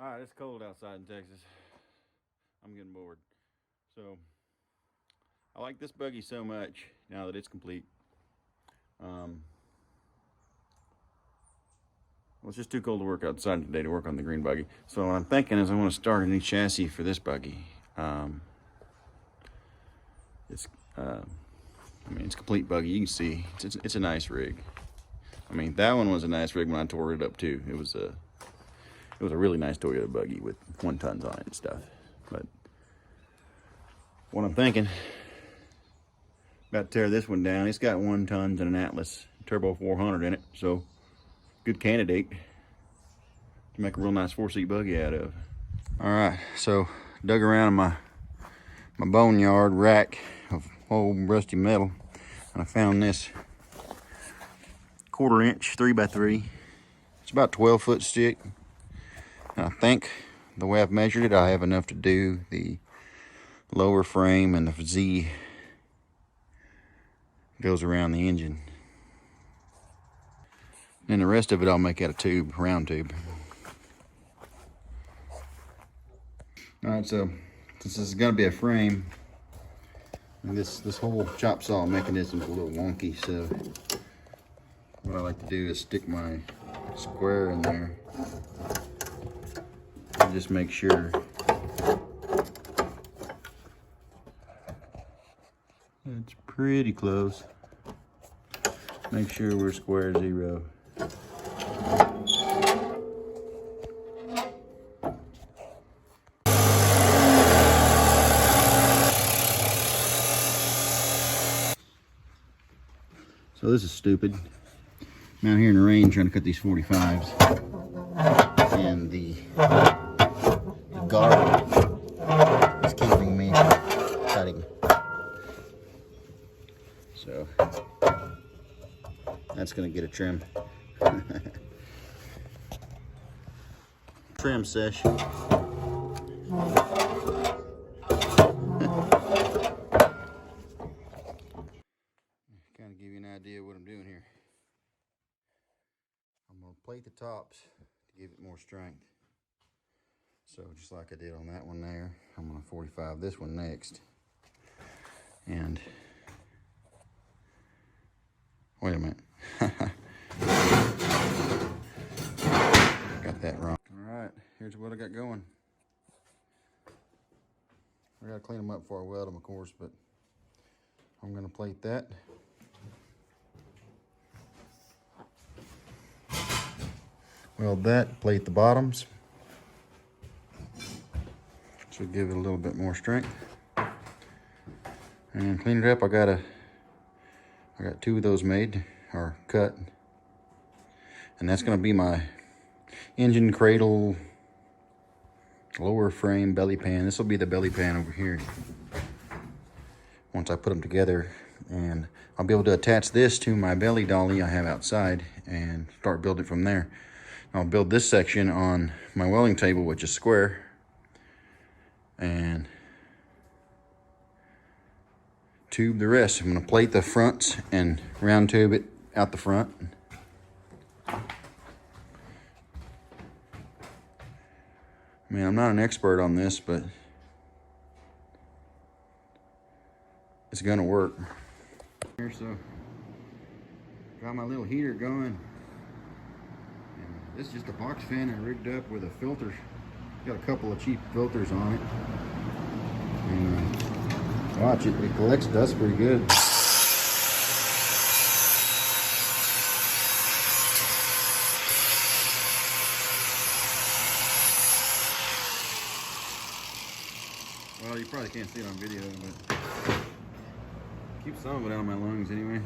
All right, it's cold outside in Texas. I'm getting bored. So I like this buggy so much now that it's complete. Well, it's just too cold to work outside today to work on the green buggy. So what I'm thinking is I want to start a new chassis for this buggy. It's, it's a complete buggy. You can see it's a nice rig. I mean, that one was a nice rig when I tore it up too. It was a really nice Toyota buggy with 1 tons on it and stuff. But what I'm thinking, about to tear this one down. It's got 1 tons and an Atlas Turbo 400 in it, so good candidate to make a real nice 4-seat buggy out of. All right, so dug around in my boneyard rack of old rusty metal, and I found this 1/4 inch 3x3. It's about 12 foot stick, and I think the way I've measured it, I have enough to do the lower frame and the Z goes around the engine. And the rest of it I'll make out of tube, round tube. All right, so since this is gonna be a frame, and this whole chop saw mechanism is a little wonky, so what I like to do is stick my square in there and just make sure it's pretty close. Make sure we're square 0. So this is stupid. I'm out here in the rain trying to cut these 45s, and the guard is keeping me from cutting. So that's gonna get a trim. Trim session. Kind of give you an idea of what I'm doing here. I'm gonna plate the tops to give it more strength. So just like I did on that one there, I'm gonna 45 this one next. And wait a minute. Got that wrong. All right, here's what I got going. I gotta clean them up before I weld them, of course, but I'm gonna plate that. Weld that, plate the bottoms. Should give it a little bit more strength. And clean it up. I got 2 of those made or cut. And that's gonna be my engine cradle, lower frame belly pan. This will be the belly pan over here once I put them together, and I'll be able to attach this to my belly dolly I have outside and start building from there. I'll build this section on my welding table, which is square, and tube the rest. I'm going to plate the fronts and round tube it out the front. I mean, I'm not an expert on this, but it's gonna work. Here, so got my little heater going. And this is just a box fan I rigged up with a filter. Got a couple of cheap filters on it. And watch it, it collects dust pretty good. Well, you probably can't see it on video, but keep some of it out of my lungs anyway.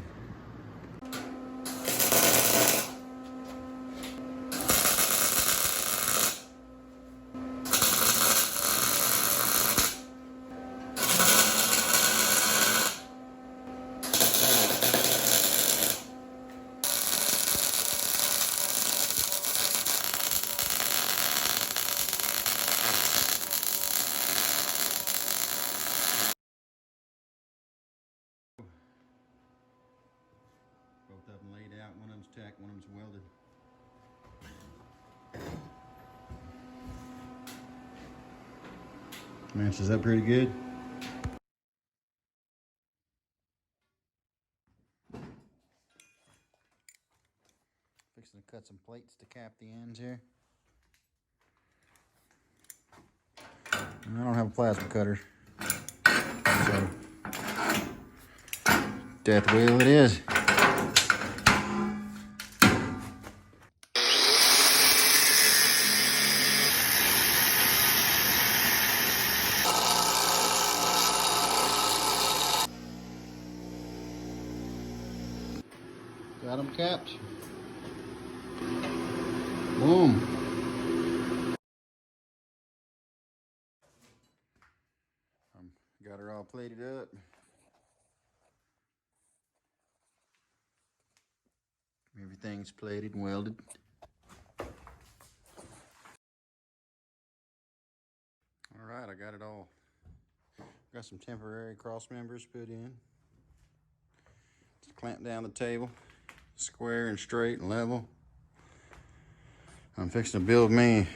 Matches up pretty good. Fixing to cut some plates to cap the ends here. I don't have a plasma cutter, so death wheel it is. Got them capped. Boom. Got her all plated up. Everything's plated and welded. All right, I got it all. Got some temporary cross members put in. Just clamp down the table, square and straight and level. I'm fixing to build me.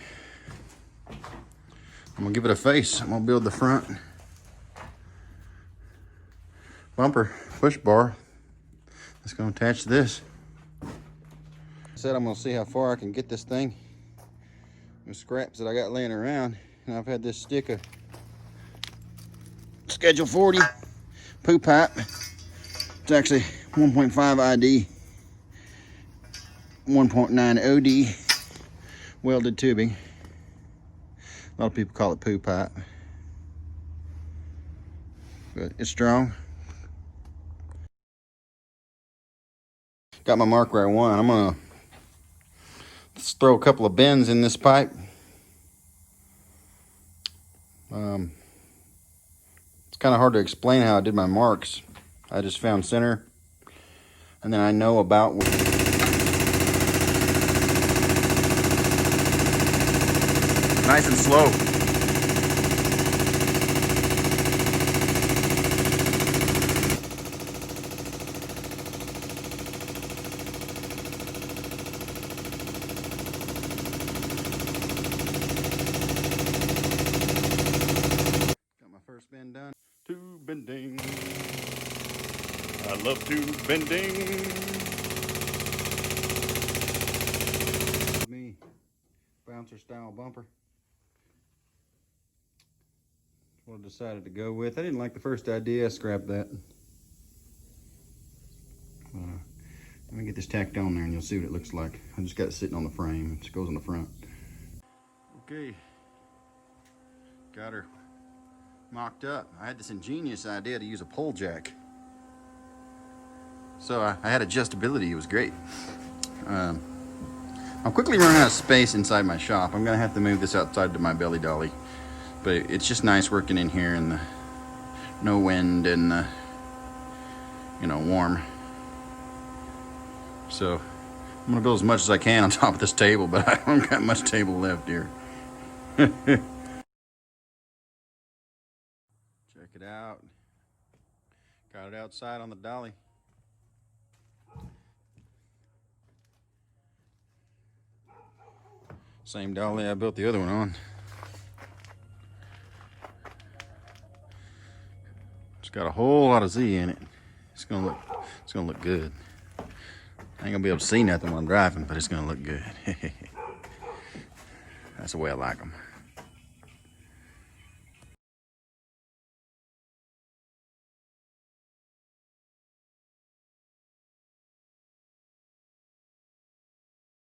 I'm gonna give it a face. I'm gonna build the front bumper push bar that's going to attach to this. I said I'm going to see how far I can get this thing with scraps that I got laying around, and I've had this stick of Schedule 40 poo pipe. It's actually 1.5 ID, 1.9 OD welded tubing. A lot of people call it poo pipe, but it's strong. Got my mark where I want. I'm gonna just throw a couple of bends in this pipe. It's kind of hard to explain how I did my marks. I just found center, and then I know about. Nice and slow. First bend done. Tube bending. I love tube bending. Me, bouncer style bumper. That's what I decided to go with. I didn't like the first idea. I scrapped that. Let me get this tacked on there and you'll see what it looks like. I just got it sitting on the frame. It goes on the front. Okay. Got her mocked up. I had this ingenious idea to use a pole jack. So I had adjustability. It was great. I'm quickly running out of space inside my shop. I'm gonna have to move this outside to my belly dolly. But it's just nice working in here and no wind and warm. So I'm gonna build as much as I can on top of this table, but I don't got much table left here. Check it out. Got it outside on the dolly. Same dolly I built the other one on. It's got a whole lot of Z in it. It's gonna look good. I ain't gonna be able to see nothing when I'm driving, but it's gonna look good. That's the way I like them.